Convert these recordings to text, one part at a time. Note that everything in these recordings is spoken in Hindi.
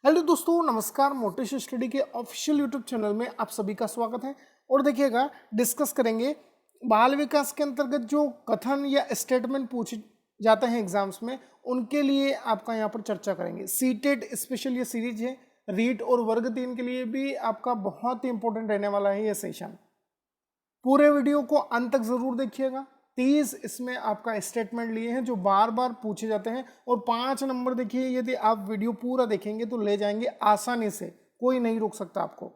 हेलो दोस्तों, नमस्कार। मोटिवेशन स्टडी के ऑफिशियल यूट्यूब चैनल में आप सभी का स्वागत है। और देखिएगा, डिस्कस करेंगे बाल विकास के अंतर्गत जो कथन या स्टेटमेंट पूछे जाते हैं एग्जाम्स में, उनके लिए आपका यहाँ पर चर्चा करेंगे। सीटेट स्पेशल ये सीरीज है। रीट और वर्ग 3 के लिए भी आपका बहुत ही इंपॉर्टेंट रहने वाला है ये सेशन। पूरे वीडियो को अंत तक जरूर देखिएगा। 30 इसमें आपका स्टेटमेंट लिए हैं जो बार बार पूछे जाते हैं, और 5 नंबर देखिए, यदि आप वीडियो पूरा देखेंगे तो ले जाएंगे आसानी से, कोई नहीं रोक सकता आपको।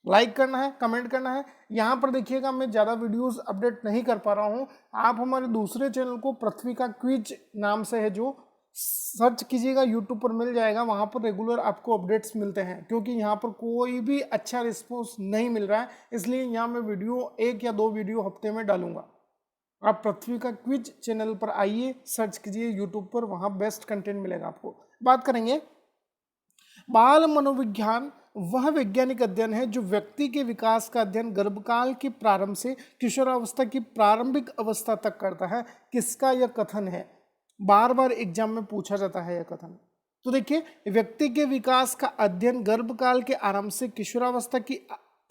लाइक करना है, कमेंट करना है। यहाँ पर देखिएगा, मैं ज़्यादा वीडियोस अपडेट नहीं कर पा रहा हूँ। आप हमारे दूसरे चैनल को पृथ्वी का क्विज नाम से है, जो सर्च कीजिएगा, यूट्यूब पर मिल जाएगा। वहाँ पर रेगुलर आपको अपडेट्स मिलते हैं, क्योंकि यहाँ पर कोई भी अच्छा रिस्पॉन्स नहीं मिल रहा है, इसलिए यहाँ मैं वीडियो 1 या 2 वीडियो हफ्ते में डालूंगा। आप पृथ्वी का क्विज चैनल पर आइए, सर्च कीजिए यूट्यूब पर, वहाँ बेस्ट कंटेंट मिलेगा आपको। बात करेंगे बाल मनोविज्ञान। वह वैज्ञानिक अध्ययन है जो व्यक्ति के विकास का अध्ययन गर्भकाल के प्रारंभ से किशोरावस्था की प्रारंभिक अवस्था तक करता है। किसका यह कथन है? बार बार एग्जाम में पूछा जाता है यह कथन। तो देखिए, व्यक्ति के विकास का अध्ययन गर्भकाल के आरंभ से किशोरावस्था की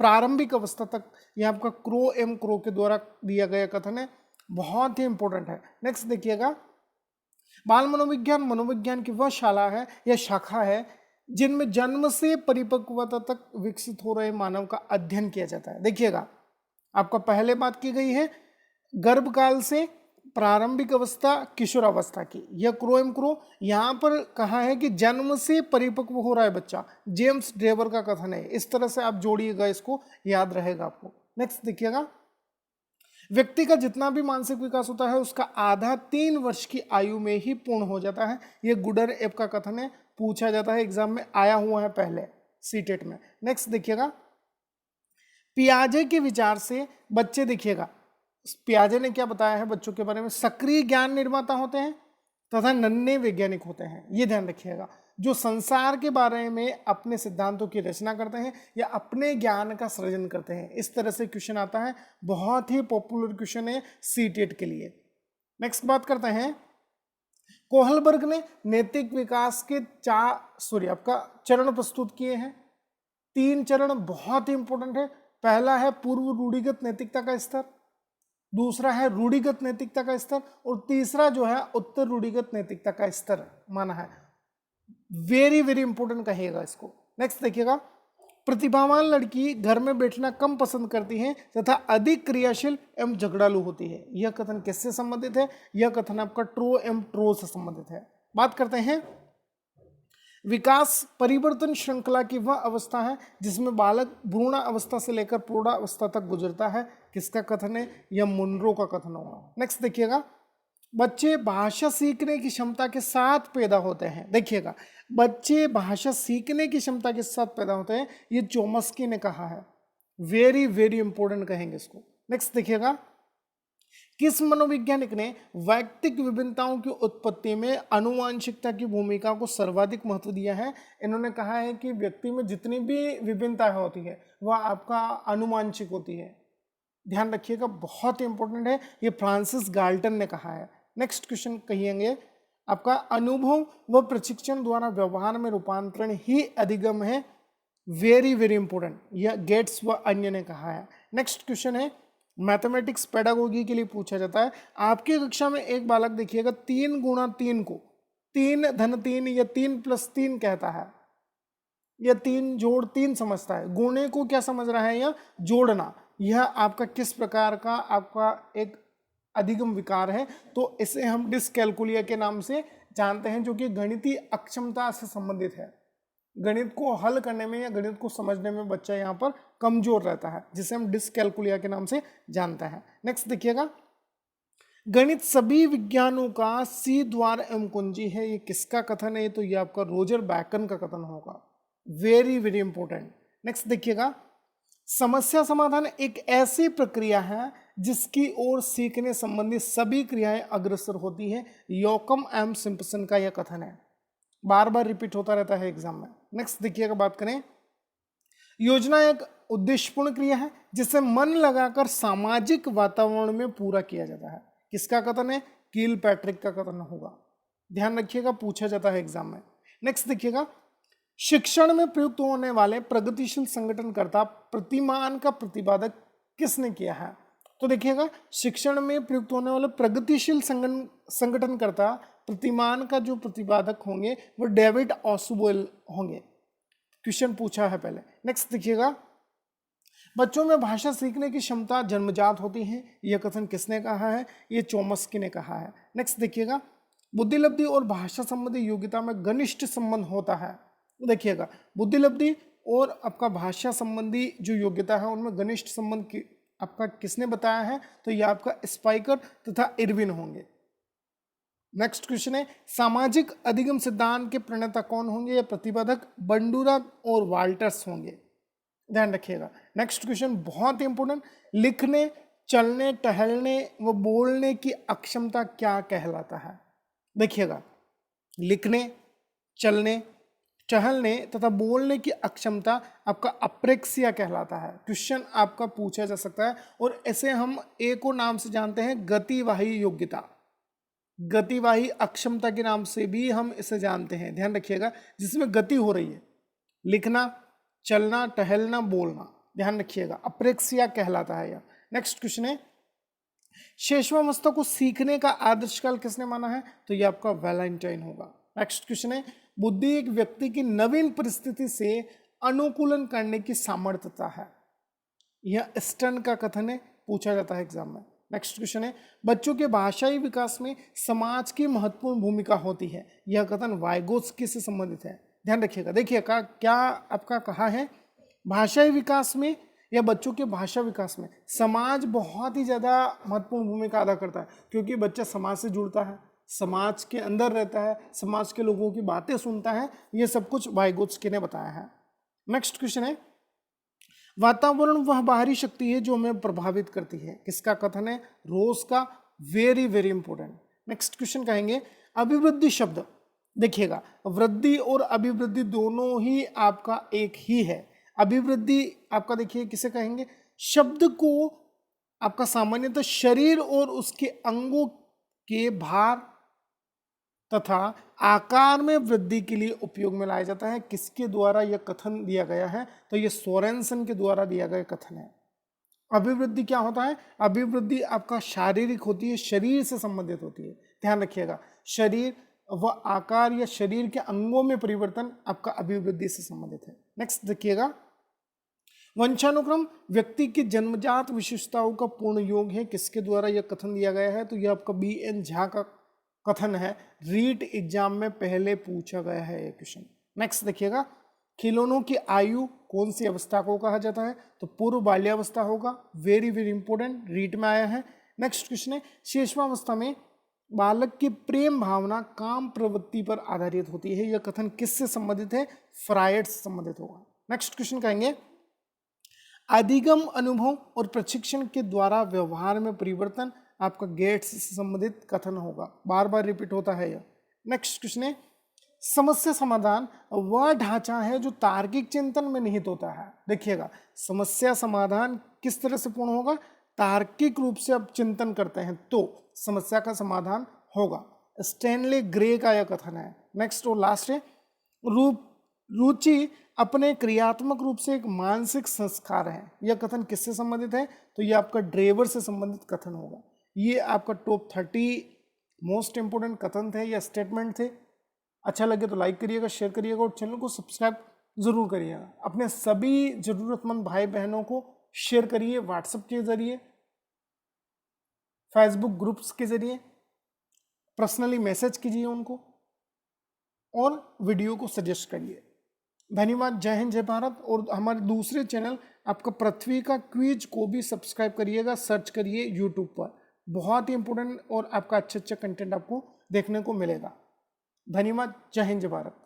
प्रारंभिक अवस्था तक, यह आपका क्रो के द्वारा दिया गया कथन है, बहुत ही इंपॉर्टेंट है। नेक्स्ट देखिएगा, बाल मनोविज्ञान मनोविज्ञान की वह शाला है या शाखा है जिनमें जन्म से परिपक्वता तक विकसित हो रहे मानव का अध्ययन किया जाता है। देखिएगा, आपका पहले बात की गई है गर्भकाल से प्रारंभिक अवस्था किशोरावस्था की, यह क्रो। यहां पर कहा है कि जन्म से परिपक्व हो रहा है बच्चा, जेम्स ड्रेवर का कथन है। इस तरह से आप जोड़िएगा, इसको याद रहेगा आपको। नेक्स्ट देखिएगा, व्यक्ति का जितना भी मानसिक विकास होता है उसका आधा 3 वर्ष की आयु में ही पूर्ण हो जाता है। यह गुडर एप का कथन है, पूछा जाता है, एग्जाम में आया हुआ है पहले सीटेट में। नेक्स्ट देखिएगा, पियाजे के विचार से बच्चे, देखिएगा पियाजे ने क्या बताया है बच्चों के बारे में, सक्रिय ज्ञान निर्माता होते हैं तथा नन्हे वैज्ञानिक होते हैं। ये ध्यान रखिएगा, जो संसार के बारे में अपने सिद्धांतों की रचना करते हैं या अपने ज्ञान का सृजन करते हैं। इस तरह से क्वेश्चन आता है, बहुत ही पॉपुलर क्वेश्चन है सीटेट के लिए। नेक्स्ट बात करते हैं, कोहलबर्ग ने नैतिक विकास के आपका चरण प्रस्तुत किए हैं। 3 चरण बहुत ही इंपॉर्टेंट है। पहला है पूर्व रूढ़िगत नैतिकता का स्तर, दूसरा है रूढ़िगत नैतिकता का स्तर, और तीसरा जो है उत्तर रूढ़िगत नैतिकता का स्तर माना है। वेरी वेरी इंपॉर्टेंट कहिएगा इसको। नेक्स्ट देखिएगा, प्रतिभावान लड़की घर में बैठना कम पसंद करती है तथा अधिक क्रियाशील एवं झगड़ालू होती है। यह कथन किससे संबंधित है? यह कथन आपका ट्रो एवं ट्रो से संबंधित है। बात करते हैं, विकास परिवर्तन श्रृंखला की वह अवस्था है जिसमें बालक भ्रूण अवस्था से लेकर प्रौढ़ावस्था तक गुजरता है। किसका कथन है? यह मुनरो का कथन होगा। नेक्स्ट देखिएगा, बच्चे भाषा सीखने की क्षमता के साथ पैदा होते हैं। देखिएगा, बच्चे भाषा सीखने की क्षमता के साथ पैदा होते हैं, ये चोमस्की ने कहा है। वेरी वेरी इंपॉर्टेंट कहेंगे इसको। नेक्स्ट देखिएगा, किस मनोवैज्ञानिक ने वैयक्तिक विभिन्नताओं की उत्पत्ति में आनुवांशिकता की भूमिका को सर्वाधिक महत्व दिया है? इन्होंने कहा है कि व्यक्ति में जितनी भी विभिन्नताएं होती है वह आपका आनुवांशिक होती है। ध्यान रखिएगा, बहुत ही इंपॉर्टेंट है, ये फ्रांसिस गाल्टन ने कहा है। नेक्स्ट क्वेश्चन कहिएंगे, आपका अनुभव व प्रशिक्षण द्वारा व्यवहार में रूपांतरण ही अधिगम है। वेरी वेरी इंपॉर्टेंट, यह गेट्स व अन्य ने कहा है। नेक्स्ट क्वेश्चन है, मैथमेटिक्स पेडागोगी के लिए पूछा जाता है। आपकी कक्षा में एक बालक देखिएगा 3 गुणा 3 को 3 धन 3 या 3 प्लस 3 कहता है, या 3 जोड़ 3 समझता है। गुणे को क्या समझ रहा है? या जोड़ना। यह आपका किस प्रकार का आपका एक अधिगम विकार है? तो इसे हम डिस्कैलकुलिया के नाम से जानते हैं, जो कि गणितीय अक्षमता से संबंधित है। गणित को हल करने में या गणित को समझने में बच्चा यहाँ पर कमजोर रहता है, जिसे हम डिस्कैलकुलिया के नाम से जानते हैं। नेक्स्ट देखिएगा, गणित सभी विज्ञानों का सी द्वार एवं कुंजी है। ये किसका कथन है? तो ये आपका रोजर बैकन का कथन होगा। Very very important. नेक्स्ट देखिएगा, समस्या समाधान एक ऐसी प्रक्रिया है जिसकी ओर सीखने संबंधी सभी क्रियाएं अग्रसर होती है। योकम एम सिम्पसन का यह कथन है, बार बार रिपीट होता रहता है एग्जाम में। नेक्स्ट देखिएगा, बात करें, योजना एक उद्देश्यपूर्ण क्रिया है जिसे मन लगाकर सामाजिक वातावरण में पूरा किया जाता है। किसका कथन है? कील पैट्रिक का कथन होगा। ध्यान रखिएगा, पूछा जाता है एग्जाम में। नेक्स्ट देखिएगा, शिक्षण में प्रयुक्त होने वाले प्रगतिशील संगठनकर्ता प्रतिमान का प्रतिपादक किसने किया है? तो देखिएगा, शिक्षण में प्रयुक्त होने वाले प्रगतिशील संगठनकर्ता प्रतिमान का जो प्रतिपादक होंगे वो डेविड ऑसबोल होंगे। क्वेश्चन पूछा है पहले। नेक्स्ट देखिएगा, बच्चों में भाषा सीखने की क्षमता जन्मजात होती है, यह कथन किसने कहा है? ये चोम्स्की ने कहा है। नेक्स्ट देखिएगा, बुद्धिलब्धि और भाषा संबंधी योग्यता में घनिष्ठ संबंध होता है। देखिएगा, बुद्धिलब्धि और आपका भाषा संबंधी जो योग्यता है उनमें घनिष्ठ संबंध की आपका किसने बताया है? तो यह आपका स्पाइकर तथा इरविन होंगे। नेक्स्ट क्वेश्चन है, सामाजिक अधिगम सिद्धांत के प्रणेता कौन होंगे? या प्रतिपादक बंडूरा और वाल्टर्स होंगे, ध्यान रखिएगा। नेक्स्ट क्वेश्चन बहुत ही इंपॉर्टेंट, लिखने, चलने, टहलने व बोलने की अक्षमता क्या कहलाता है? देखिएगा, लिखने, चलने, टहलने तथा बोलने की अक्षमता आपका अप्रेक्सिया कहलाता है। क्वेश्चन आपका पूछा जा सकता है, और ऐसे हम एक और नाम से जानते हैं, गतिवाही योग्यता, गतिवाही अक्षमता के नाम से भी हम इसे जानते हैं, ध्यान रखिएगा, जिसमें गति हो रही है, लिखना, चलना, टहलना, बोलना, ध्यान रखिएगा, अप्रेक्सिया कहलाता है यह। नेक्स्ट क्वेश्चन है, शेषवावस्था को सीखने का आदर्श काल किसने माना है? तो यह आपका वैलेंटाइन होगा। नेक्स्ट क्वेश्चन है, बुद्धि एक व्यक्ति की नवीन परिस्थिति से अनुकूलन करने की सामर्थ्यता है, यह स्टर्न का कथन है, पूछा जाता है एग्जाम में। नेक्स्ट क्वेश्चन है, बच्चों के भाषाई विकास में समाज की महत्वपूर्ण भूमिका होती है, यह कथन वाइगोत्स्की से संबंधित है, ध्यान रखिएगा। देखिए क्या आपका कहा है, भाषाई विकास में या बच्चों के भाषा विकास में समाज बहुत ही ज़्यादा महत्वपूर्ण भूमिका अदा करता है, क्योंकि बच्चा समाज से जुड़ता है, समाज के अंदर रहता है, समाज के लोगों की बातें सुनता है, ये सब कुछ वाइगोत्स्की ने बताया है। नेक्स्ट क्वेश्चन है, वातावरण वह बाहरी शक्ति है जो हमें प्रभावित करती है, किसका कथन है? रोज का, very very important. Next question कहेंगे, अभिवृद्धि शब्द, देखिएगा, वृद्धि और अभिवृद्धि दोनों ही आपका एक ही है। अभिवृद्धि आपका देखिए किसे कहेंगे? शब्द को आपका सामान्यतः शरीर और उसके अंगों के भार तथा आकार में वृद्धि के लिए उपयोग में लाया जाता है। किसके द्वारा यह कथन दिया गया है? तो यह सोरेनसन के द्वारा दिया गया कथन है। अभिवृद्धि क्या होता है? अभिवृद्धि आपका शारीरिक होती है, शरीर से संबंधित होती है, ध्यान रखिएगा, शरीर व आकार या शरीर के अंगों में परिवर्तन आपका अभिवृद्धि से संबंधित है। नेक्स्ट देखिएगा, वंशानुक्रम व्यक्ति की जन्मजात विशेषताओं का पूर्ण योग है, किसके द्वारा यह कथन दिया गया है? तो यह आपका BN झा का कथन है, रीट एग्जाम में पहले पूछा गया है ये क्वेश्चन। नेक्स्ट देखिएगा, खिलौनों की आयु कौन सी अवस्था को कहा जाता है? तो पूर्व बाल्यावस्था होगा, वेरी वेरी इंपॉर्टेंट, रीट में आया है। नेक्स्ट क्वेश्चन है, शेषवावस्था में बालक की प्रेम भावना काम प्रवृत्ति पर आधारित होती है, यह कथन किससे संबंधित है? फ्रायड से संबंधित होगा। नेक्स्ट क्वेश्चन कहेंगे, अधिगम अनुभव और प्रशिक्षण के द्वारा व्यवहार में परिवर्तन आपका गेट्स से संबंधित कथन होगा, बार बार रिपीट होता है यह। नेक्स्ट क्वेश्चन है, समस्या समाधान वह ढांचा है जो तार्किक चिंतन में निहित होता है। देखिएगा, समस्या समाधान किस तरह से पूर्ण होगा? तार्किक रूप से आप चिंतन करते हैं तो समस्या का समाधान होगा। स्टैनली ग्रे का यह कथन है। नेक्स्ट और लास्ट है, रुचि अपने क्रियात्मक रूप से एक मानसिक संस्कार है, यह कथन किससे संबंधित है? तो यह आपका ड्रेवर से संबंधित कथन होगा। ये आपका टॉप 30 मोस्ट इंपोर्टेंट कथन थे या स्टेटमेंट थे। अच्छा लगे तो लाइक करिएगा, शेयर करिएगा और चैनल को सब्सक्राइब जरूर करिएगा। अपने सभी जरूरतमंद भाई बहनों को शेयर करिए, व्हाट्सएप के जरिए, फेसबुक ग्रुप्स के जरिए, पर्सनली मैसेज कीजिए उनको और वीडियो को सजेस्ट करिए। धन्यवाद, जय हिंद, जय भारत। और हमारे दूसरे चैनल आपका पृथ्वी का क्विज को भी सब्सक्राइब करिएगा, सर्च करिए यूट्यूब पर, बहुत ही इंपॉर्टेंट और आपका अच्छा कंटेंट आपको देखने को मिलेगा। धन्यवाद, जय हिंद, जय भारत।